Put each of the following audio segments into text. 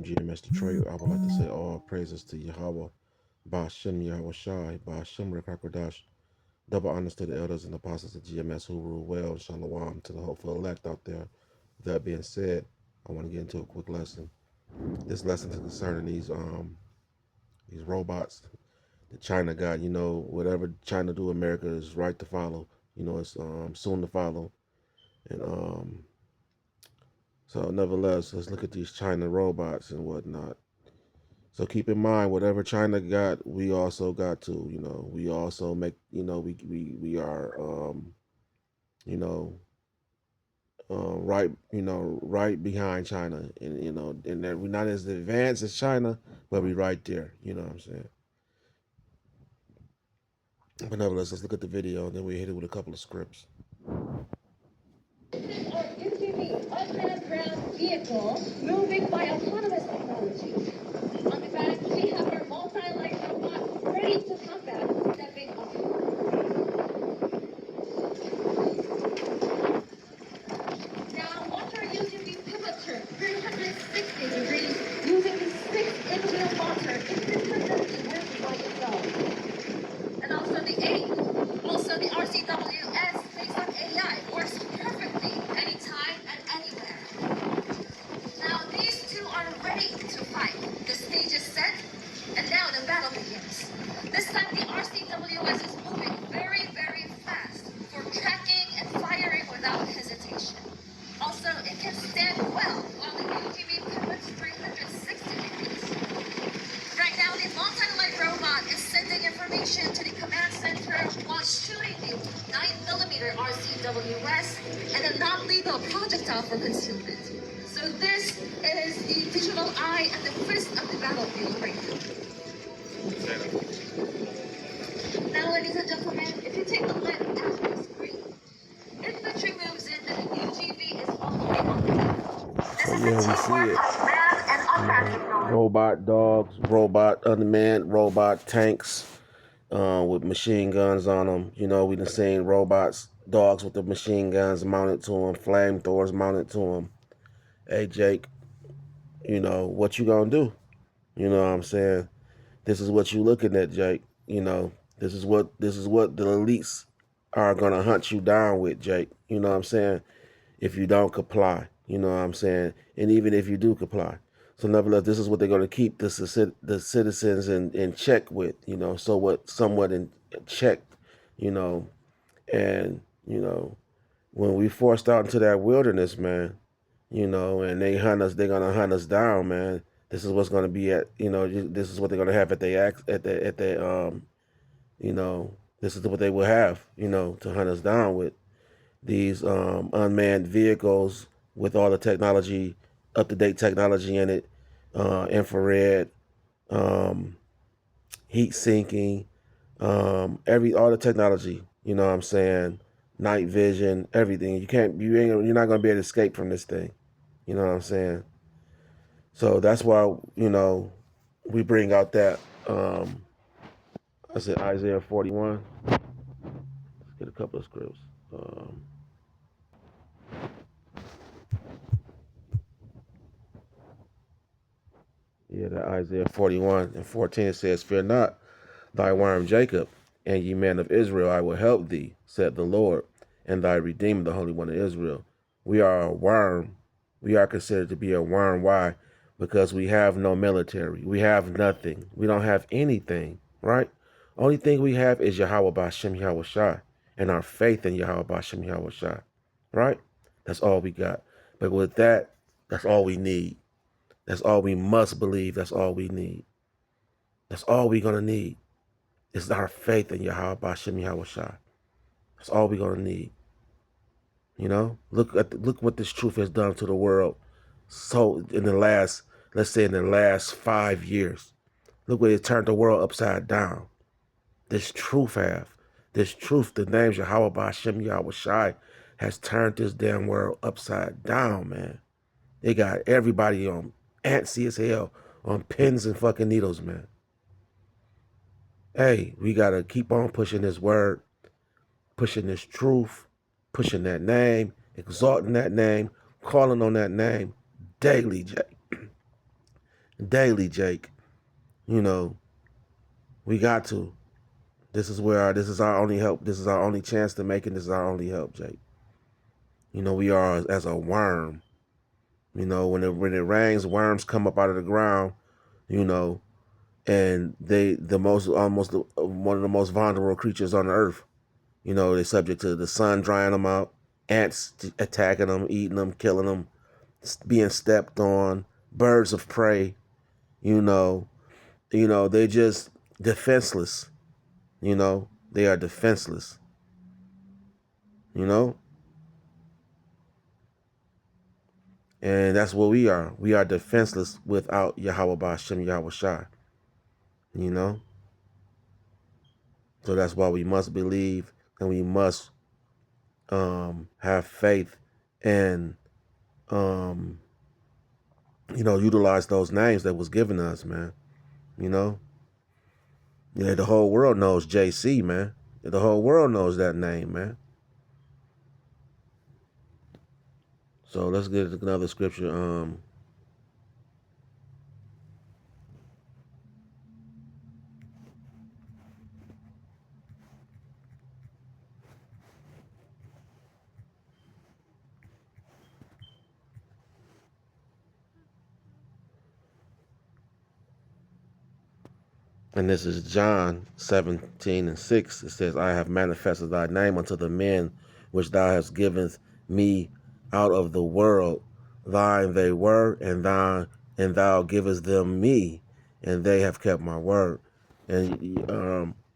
from GMS Detroit. I would like to say all praises to Yahweh, Ba'ashem Yahweh Shai, Ba'ashem Rekakwadash. Double honors to the elders and apostles of GMS who rule well, and Shalom to the hopeful elect out there. With that being said, I want to get into a quick lesson. This lesson is concerning these robots that China got. You know, whatever China do, America is right to follow. You know, it's soon to follow. And so nevertheless, let's look at these China robots and whatnot. So keep in mind, whatever China got, we also got to. You know, we also make. You know, we are. You know, right. You know, right behind China, and you know, and that we're not as advanced as China, but we right there. You know what I'm saying? But nevertheless, let's look at the video, and then we hit it with a couple of scripts. Our UTV unmanned ground vehicle moving by autonomous technology. On the back, we have our multi-light robot ready to combat, stepping up. Now, watch our UTV pivot turn 360 degrees using the 6-in-wheel motor independently working by itself. And also the 8, also the RCWS based on AI works perfectly anytime and anywhere. Now these two are ready to fight. The stage is set, and now the battle begins. This time the RCWS is moving very, very fast for tracking and firing without hesitation. Also, it can stand well while the UTV pivots 360 degrees. Right now, the multi-light robot is sending information to the command center while shooting the 9mm RCWS and a non-lethal projectile for concealment. So this is the digital eye and the fist of the battlefield right now. Now, ladies and gentlemen, if you take a look at the screen, infantry moves in and the UGV is following on the left. This is the teamwork of manned and unmanned technology. Robot dogs, robot unmanned, robot tanks with machine guns on them. You know, we done seen robots, dogs with the machine guns mounted to them, flamethrowers mounted to them. Hey, Jake, you know, what you gonna do? You know what I'm saying? This is what you looking at, Jake. You know, this is what the elites are gonna hunt you down with, Jake. You know what I'm saying? If you don't comply, you know what I'm saying? And even if you do comply. So nevertheless, this is what they're going to keep the citizens in check with, you know, somewhat in check, you know, and, you know, when we forced out into that wilderness, man, you know, and they're going to hunt us down, man. This is what's going to be at, you know, this is what they're going to have you know, this is what they will have, you know, to hunt us down with. These unmanned vehicles with all the technology, up-to-date technology in it, infrared, heat sinking, all the technology, you know what I'm saying, night vision, everything. You're not gonna be able to escape from this thing. You know what I'm saying? So that's why, you know, we bring out that I said Isaiah 41. Let's get a couple of scripts. Yeah, that Isaiah 41 and 14 says, "Fear not, thy worm Jacob, and ye men of Israel, I will help thee, said the Lord, and thy Redeemer, the Holy One of Israel." We are a worm. We are considered to be a worm. Why? Because we have no military. We have nothing. We don't have anything, right? Only thing we have is Yahweh Ba'ashem Yahweh Shai, and our faith in Yahweh Ba'ashem Yahweh Shai, right? That's all we got. But with that, that's all we need. That's all we must believe. That's all we need. That's all we're going to need. It's our faith in Yahweh Ba'ashem Yahweh Shai. That's all we're going to need. You know, look what this truth has done to the world. So in the last, let's say in the last 5 years, look what it turned the world upside down. This truth the name Yahweh Ba'ashem Yahweh Shai has turned this damn world upside down, man. They got everybody on antsy as hell on pins and fucking needles, man. Hey, we got to keep on pushing this word, pushing this truth, pushing that name, exalting that name, calling on that name daily, Jay. daily, Jake. You know, we got to. This is our only help. This is our only chance to make it. This is our only help, Jake. You know, we are as a worm. You know, when it rains, worms come up out of the ground. You know, and one of the most vulnerable creatures on the earth. You know, they're subject to the sun drying them out, ants attacking them, eating them, killing them, being stepped on, birds of prey. You know, they're just defenseless. You know, they are defenseless. You know, and that's what we are. We are defenseless without Yahweh Ba'Shem Yahweh Shai. You know, so that's why we must believe and we must have faith and utilize those names that was given us, man. You know, yeah, the whole world knows JC, man. The whole world knows that name, man. So let's get another scripture. And this is John 17:6. It says, I have manifested thy name unto the men which thou hast given me out of the world. Thine they were, and thou givest them me, and they have kept my word. And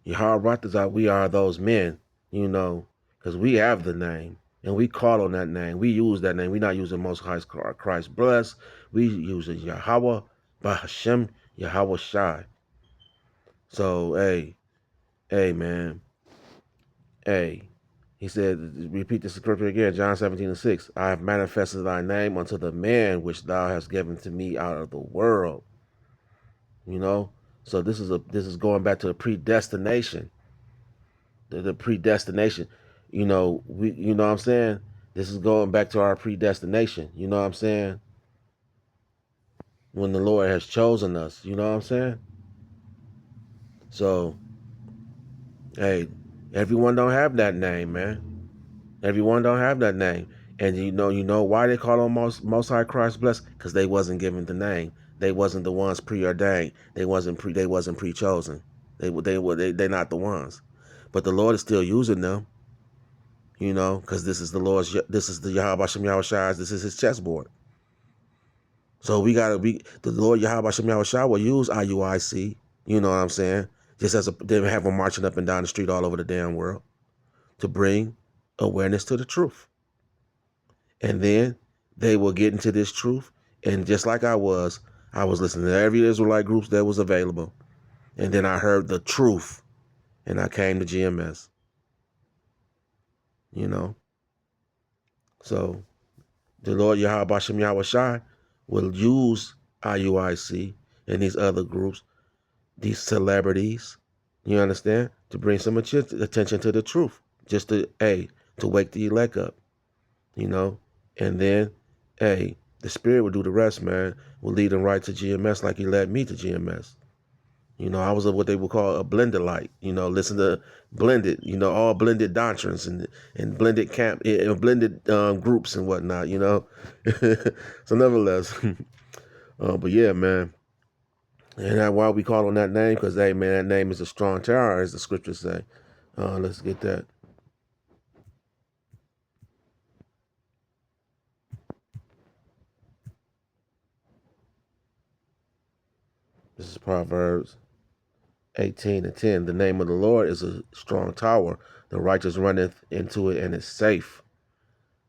Yahweh brought this out. We are those men, you know, because we have the name, and we call on that name. We use that name. We're not using Most High Christ bless. We use Yahweh, Ba'Hashem, Yahweh Shai. So, hey, man. Hey. He said, repeat the scripture again, John 17:6. I have manifested thy name unto the men which thou hast given to me out of the world. You know? So this is going back to the predestination. The predestination. You know what I'm saying? This is going back to our predestination. You know what I'm saying? When the Lord has chosen us. You know what I'm saying? So, hey, everyone don't have that name, man. Everyone don't have that name. And you know why they call them most High Christ blessed? Because they wasn't given the name. They wasn't the ones preordained. They wasn't pre-chosen. They're not the ones. But the Lord is still using them, you know, because this is the Yahweh Hashem Yahweh Shai's, this is his chessboard. So the Lord Yahweh Hashem Yahweh Shai will use IUIC, you know what I'm saying? Just as they have them marching up and down the street all over the damn world to bring awareness to the truth. And then they will get into this truth. And just like I was listening to every Israelite groups that was available. And then I heard the truth. And I came to GMS. You know. So the Lord Yahweh Ba'Shem Yahweh Shai will use IUIC and these other groups, these celebrities, you understand, to bring some attention to the truth. Just to wake the elect up. You know. And then, the Spirit will do the rest, man. Will lead them right to GMS like he led me to GMS. You know, I was what they would call a blended light. You know, listen to blended, you know, all blended doctrines and blended blended groups and whatnot, you know. So nevertheless, but yeah, man. And that's why we call on that name, because, man, that name is a strong tower, as the scriptures say. Let's get that. This is Proverbs 18:10. The name of the Lord is a strong tower. The righteous runneth into it and is safe.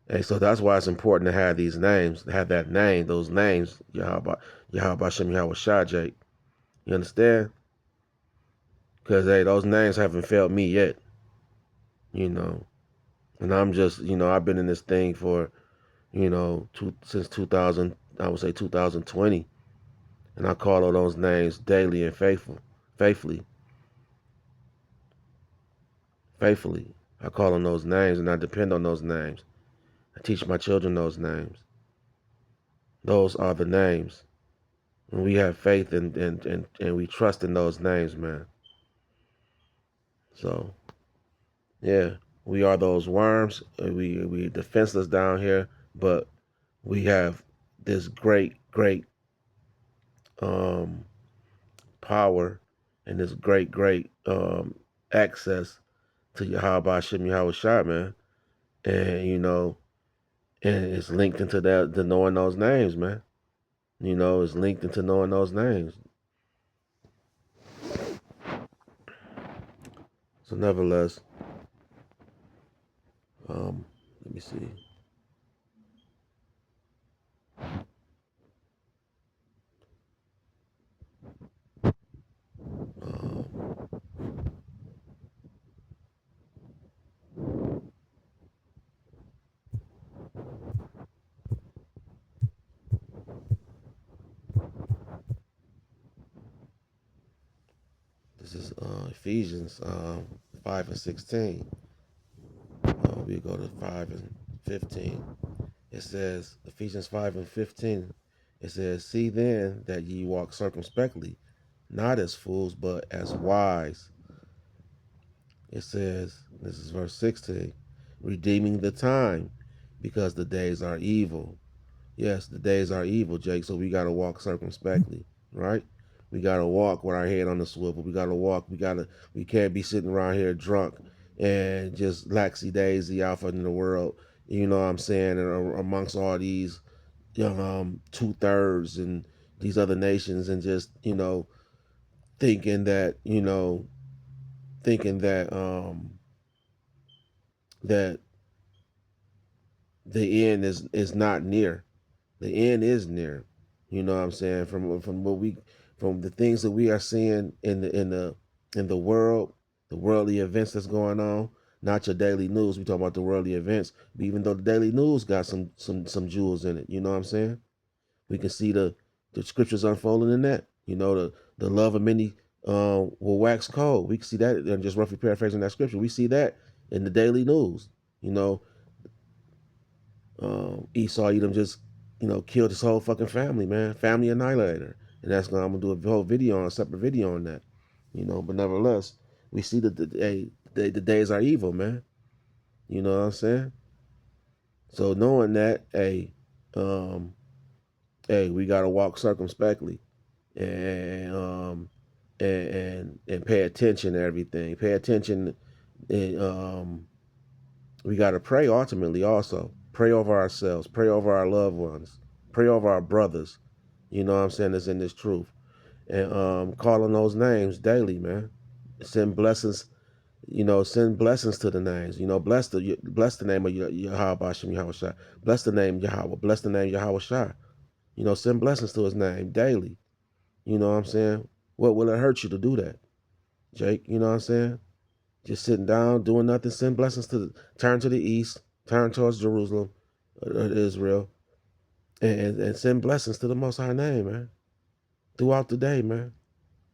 And so that's why it's important to have these names, to have that name, those names, Yahweh Ba'Shem Yahweh Shai, Jake. You understand? Because, those names haven't failed me yet. You know. And I'm just, I've been in this thing for, since 2000, I would say 2020. And I call on those names daily and faithfully. I call on those names and I depend on those names. I teach my children those names. Those are the names. And we have faith and we trust in those names, man. So yeah, we are those worms. We defenseless down here, but we have this great um, power and this great access to Yahweh Shem Yahweh Shai, man. And and it's linked into that to knowing those names, man. It's linked into knowing those names. So nevertheless, let me see. Um, this is Ephesians 5:16. We go to 5:15. It says, Ephesians 5:15, it says, "See then that ye walk circumspectly, not as fools, but as wise." It says, this is verse 16, "redeeming the time, because the days are evil." Yes, the days are evil, Jake, so we got to walk circumspectly, right? We got to walk with our head on the swivel. We got to walk. We can't be sitting around here drunk and just laxy-daisy out in the world, you know what I'm saying, and amongst all these two-thirds and these other nations, and just, thinking that, thinking that the end is not near. The end is near. You know what I'm saying? From the things that we are seeing in the world, the worldly events that's going on, not your daily news. We talk about the worldly events, but even though the daily news got some jewels in it, you know what I'm saying? We can see the scriptures unfolding in that. The love of many will wax cold. We can see that, and just roughly paraphrasing that scripture, we see that in the daily news. You know, Esau Edom just, killed his whole fucking family, man. Family annihilator. And I'm gonna do a whole video a separate video on that. But nevertheless, we see that the days are evil, man. You know what I'm saying? So knowing that, um, we gotta walk circumspectly and and pay attention to everything. Pay attention and we got to pray ultimately also. Pray over ourselves, pray over our loved ones, pray over our brothers, you know what I'm saying, that's in this truth. And calling those names daily, man. Send blessings, send blessings to the names. Bless the name of Yahweh Bashem Yahweh Shai. Bless the name Yahweh. Bless the name Yahweh Shai. Send blessings to his name daily. You know what I'm saying? What will it hurt you to do that, Jake? You know what I'm saying? Just sitting down, doing nothing. Send blessings turn to the east, turn towards Jerusalem, Israel, and send blessings to the Most High name, man. Throughout the day, man.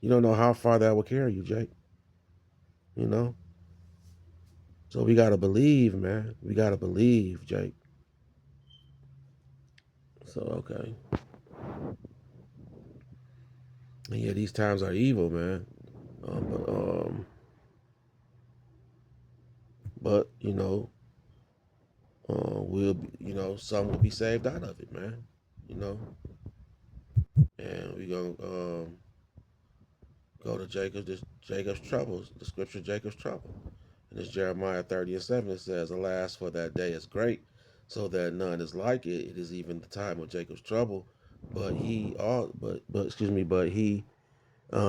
You don't know how far that will carry you, Jake. You know? So we gotta believe, man. We gotta believe, Jake. So okay. And yeah, these times are evil, man. But some will be saved out of it, man. You know, and we gonna go to Jacob's troubles, the scripture Jacob's trouble. And it's Jeremiah 30:7. It says, "Alas, for that day is great, so that none is like it. It is even the time of Jacob's trouble, but he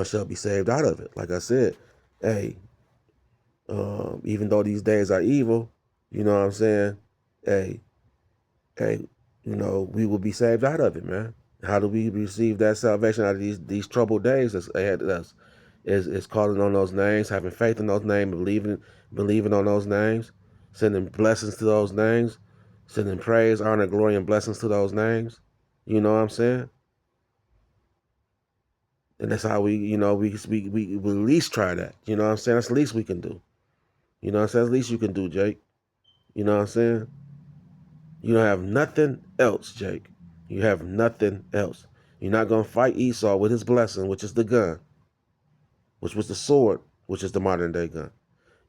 shall be saved out of it." Like I said, hey, even though these days are evil, you know what I'm saying? Hey, hey, we will be saved out of it, man. How do we receive that salvation out of these troubled days that's ahead of us? Is calling on those names, having faith in those names, believing on those names, sending blessings to those names, sending praise, honor, glory, and blessings to those names. You know what I'm saying? And that's how we at least try that. You know what I'm saying? That's the least we can do. You know what I'm saying? That's the least you can do, Jake. You know what I'm saying? You don't have nothing else, Jake. You have nothing else. You're not going to fight Esau with his blessing, which is the gun, which was the sword, which is the modern day gun.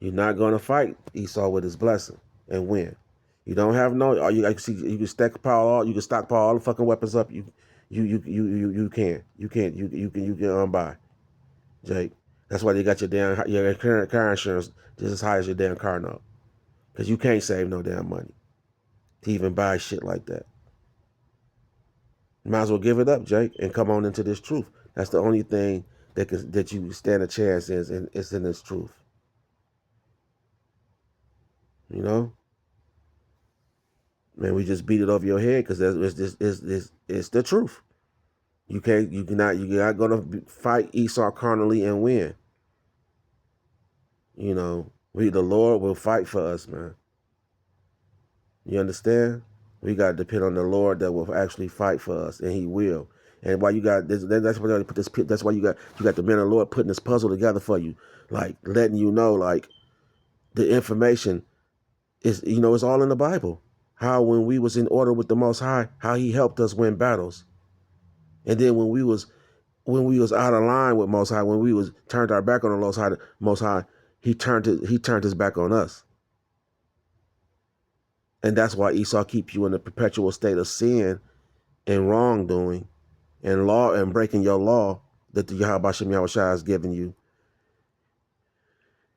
You're not going to fight Esau with his blessing and win. You don't have no. You can stockpile all the fucking weapons up. You can buy, Jake. That's why they got your current car insurance just as high as your damn car note, because you can't save no damn money to even buy shit like that. You might as well give it up, Jake, and come on into this truth. That's the only thing that you stand a chance in, and it's in this truth. You know, man, we just beat it over your head because it's the truth. You're not gonna fight Esau carnally and win. You know, the Lord will fight for us, man. You understand? We got to depend on the Lord that will actually fight for us, and He will. And why you got this? That's why you put this. That's why you got the men of the Lord putting this puzzle together for you, like letting you know, like the information is, it's all in the Bible. How when we was in order with the Most High, how He helped us win battles, and then when we was out of line with Most High, when we was turned our back on the Most High, He turned His back on us. And that's why Esau keeps you in a perpetual state of sin and wrongdoing and law and breaking your law that the Yahweh Shem Yahushua has given you.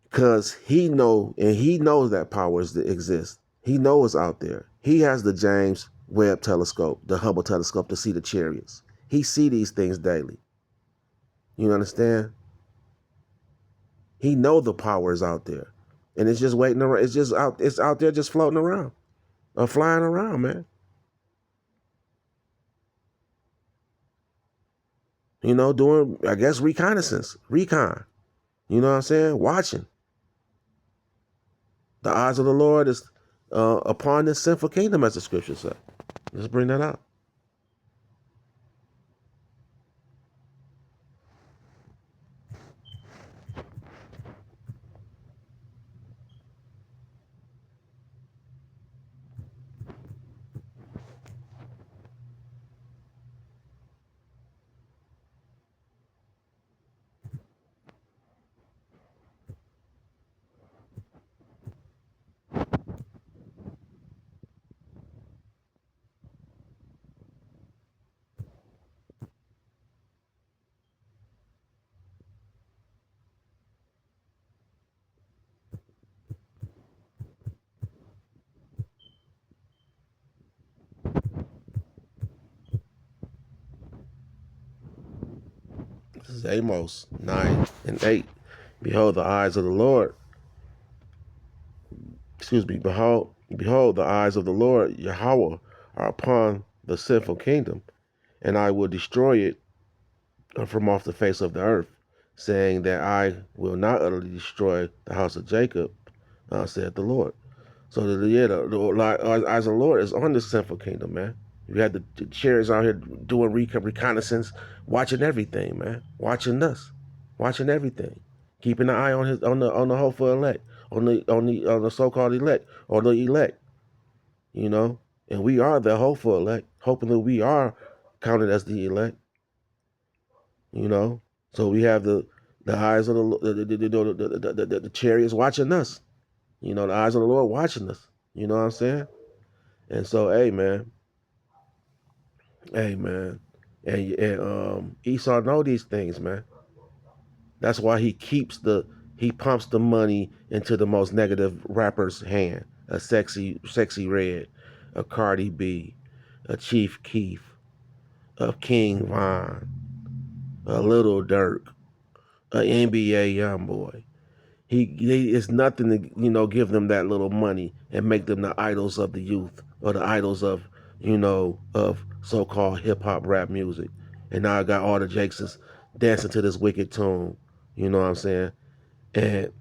Because he knows that powers exist. He knows out there. He has the James Webb telescope, the Hubble telescope, to see the chariots. He see these things daily. You understand? He know the power is out there. And it's just waiting around. It's out there just floating around. Or flying around, man. Doing, I guess, reconnaissance. Recon. You know what I'm saying? Watching. The eyes of the Lord is upon this sinful kingdom, as the scripture said. Let's bring that out. This is Amos 9:8. Behold, the eyes of the Lord. Behold, the eyes of the Lord Yahweh are upon the sinful kingdom, and I will destroy it from off the face of the earth, saying that I will not utterly destroy the house of Jacob, said the Lord. So the eyes of the Lord is on this sinful kingdom, man. You had the chariots out here doing reconnaissance, watching everything, man. Watching us, watching everything, keeping an eye on the hopeful elect, on the so-called elect or the elect, And we are the hopeful elect, hoping that we are counted as the elect, So we have the eyes of the chariots watching us, the eyes of the Lord watching us. You know what I'm saying? And so, hey man, and Esau know these things, man. That's why he pumps the money into the most negative rapper's hand. A sexy Red, a Cardi B, a Chief Keef, a King Von, a Little Durk, a NBA Youngboy. It's nothing to give them that little money and make them the idols of the youth or the idols of of so-called hip-hop rap music. And now I got all the Jakes dancing to this wicked tune. You know what I'm saying? And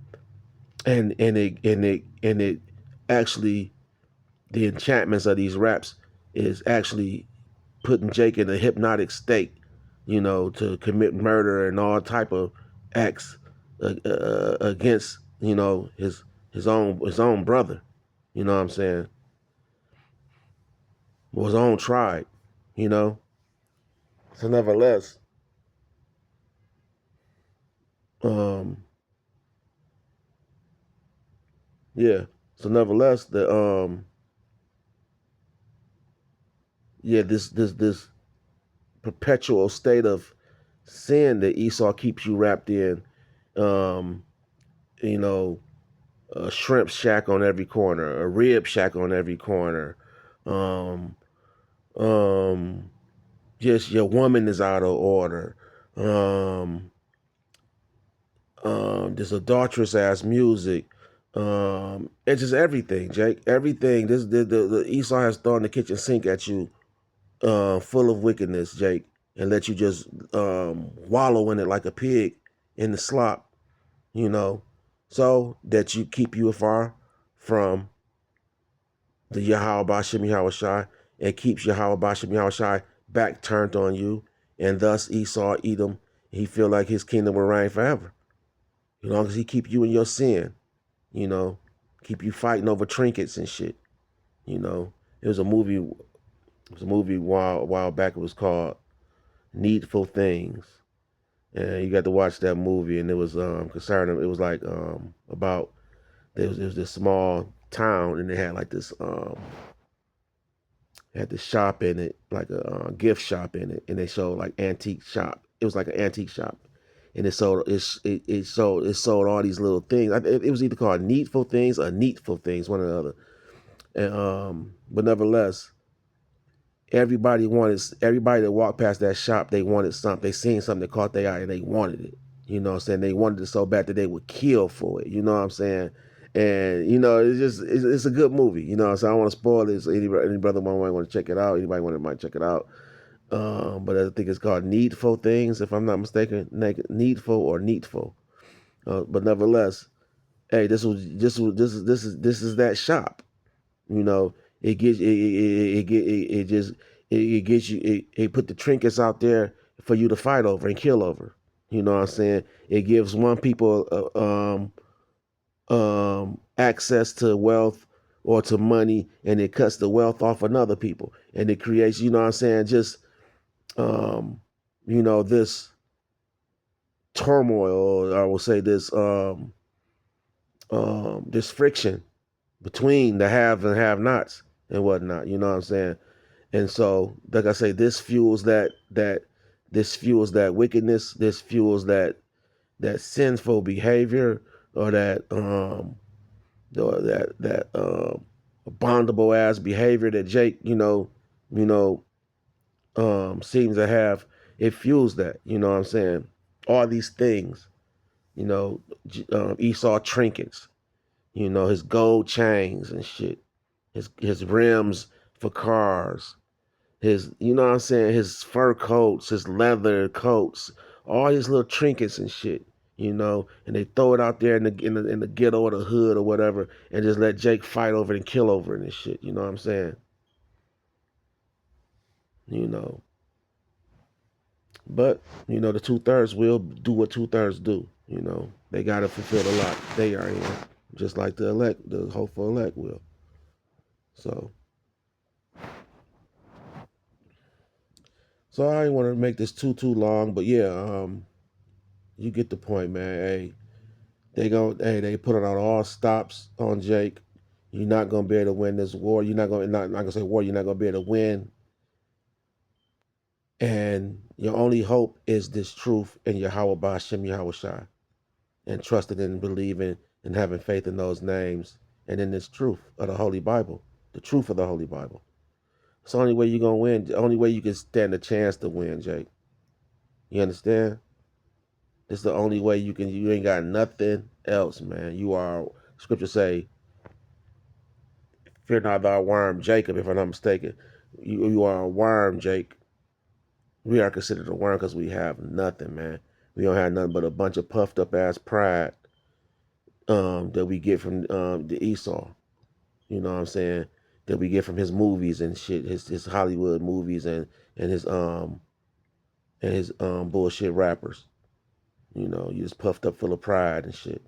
it actually, the enchantments of these raps is actually putting Jake in a hypnotic state, to commit murder and all type of acts against his own brother. You know what I'm saying? Or his own tribe. So nevertheless, um, yeah. So nevertheless, the yeah, this perpetual state of sin that Esau keeps you wrapped in, um, you know, a shrimp shack on every corner, a rib shack on every corner, um, um, just your woman is out of order, um, this adulterous ass music, it's just everything, Jake. Everything. This the Esau has thrown the kitchen sink at you, full of wickedness, Jake, and let you just wallow in it like a pig in the slop, you know, so that you keep you afar from the Yahweh Bashem Yahweh Shai, and keeps Yahweh Bashem Yahweh Shai back turned on you, and thus Esau, Edom, he feel like his kingdom will reign forever. As long as he keep you in your sin, you know, keep you fighting over trinkets and shit, you know. It was a movie. It was a movie a while back. It was called Needful Things, and you got to watch that movie. And it was concerning. It was like about there was this small town, and they had like this had this shop in it, like a gift shop in it, and they showed like antique shop. It was like an antique shop, and it sold all these little things. It was either called Needful Things or Neatful Things, one or the other. And but nevertheless, everybody that walked past that shop, they wanted something. They seen something that caught their eye, and they wanted it. You know what I'm saying? They wanted it so bad that they would kill for it. You know what I'm saying? And it's a good movie. You know, so I don't want to spoil it. So any brother might want to check it out. Anybody might check it out. But I think it's called Needful Things, if I'm not mistaken. Needful or Needful. But nevertheless, hey, this is that shop. You know, it gets it just it gets you it put the trinkets out there for you to fight over and kill over. You know what I'm saying? It gives one people access to wealth or to money, and it cuts the wealth off another people, and it creates, you know what I'm saying, just um, this turmoil, or I will say this friction between the have and have nots and whatnot. You know what I'm saying? And so, like I say, this fuels that wickedness. This fuels that sinful behavior, or that bondable ass behavior that Jake, you know, seems to have. It fuels that. You know what I'm saying? All these things. You know, Esau trinkets. You know, his gold chains and shit. His rims for cars, his, you know what I'm saying, his fur coats, his leather coats, all his little trinkets and shit, and they throw it out there in the ghetto or the hood or whatever, and just let Jake fight over it and kill over it and shit. You know what I'm saying? You know, but the 2/3 will do what 2/3 do. They gotta fulfill the lot they are in, just like the hopeful elect will. So, I didn't want to make this too long, but yeah, you get the point, man. Hey, they put it on all stops on Jake. You're not gonna be able to win this war. You're not gonna say war. You're not gonna be able to win. And your only hope is this truth in Yahweh Ba'ashem Yahweh Shai, and trusting and believing and having faith in those names and in this truth of the Holy Bible, the truth of the Holy Bible. It's the only way you're gonna win. The only way you can stand a chance to win, Jake. You understand? It's the only way you can. You ain't got nothing else, man. You are. Scripture say, "Fear not thy worm, Jacob." If I'm not mistaken, you are a worm, Jake. We are considered a worm because we have nothing, man. We don't have nothing but a bunch of puffed up ass pride that we get from the Esau. You know what I'm saying? That we get from his movies and shit, his Hollywood movies and his bullshit rappers. You just puffed up full of pride and shit.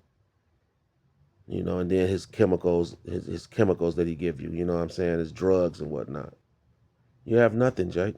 And then his chemicals, his chemicals that he give you. You know what I'm saying? His drugs and whatnot. You have nothing, Jake.